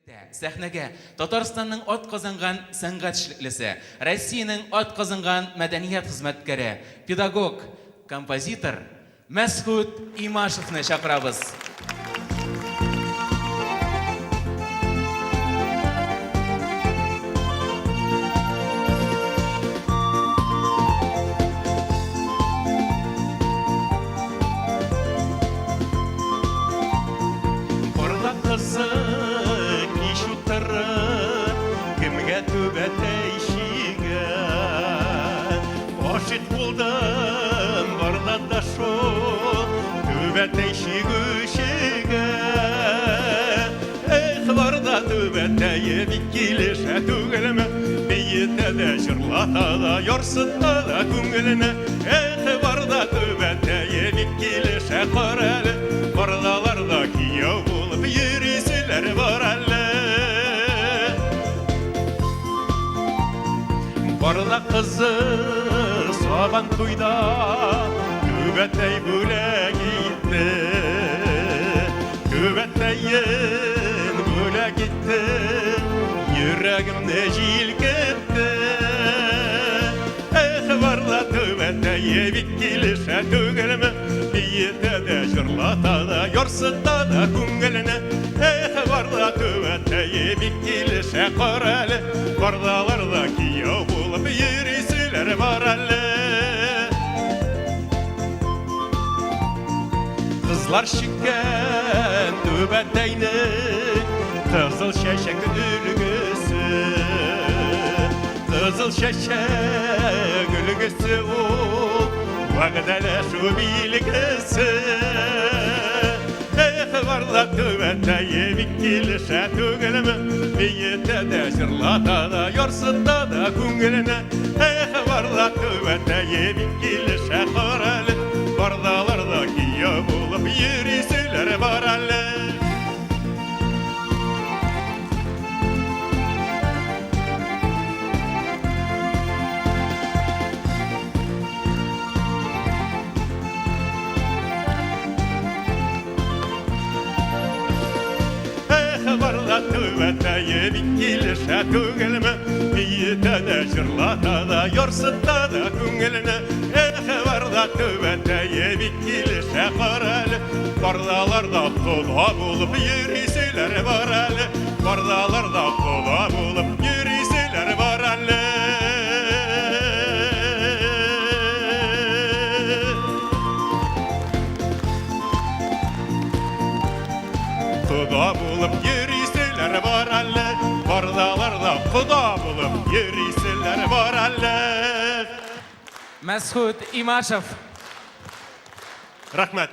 Сәхнәгә Татарстанның атказанган сәнгать эшлеклесе, Россиянең атказанган мәдәният хезмәткәре, педагог, композитор Мәсгуд Имашевны чакырабыз. Ашык булдым, барда да шул, түбәтәй шигүшегә. Эх, барда түбәтәй бик килешә түгелме, биетә дә җырлата да, ярсыта да күңеленә. Эх, барда түбәтәй бик килешә карәле, бардаларда кияү булып йөриселәр бар әле. Барда кызы Сабан туйда түбәтәй бүләк итте, түбәтәйен бүләк итте, йөрәгемне җилкетте. Эх, барда түбәтәй бик килешә түгелме, биетә дә җырлата да, ярсыта да күңеленә. Эх, барда түбәтәй бик килешә карәле, бардаларда кияү булып йөриселәр бар әле. Kızlar şikken түбәтәйнең кызыл чәчәк өлгесе, кызыл чәчәк өлгесе ул вәгъдәләшү билгесе. Эх, барда түбәтәй бик килешә түгелме, биетә дә җырлата да, ярсыта да күңеленә. Эх, барда түбәтәй бик килешә карәле, бардаларда кияү булып йөриселәр бар әле. Барда түбәтәй бик килешә түгелме, биетә дә җырлата да, ярсыта да күңеленә. Эх, барда түбәтәй бик килешә карәле, бардаларда кода булып йөриселәр бар әле, бардаларда кода булып йөриселәр бар әле. Кода булып йөриселәр бар әле, бардаларда кода булып йөриселәр бар әле. Мәсгуд Имашев. Рахмәт.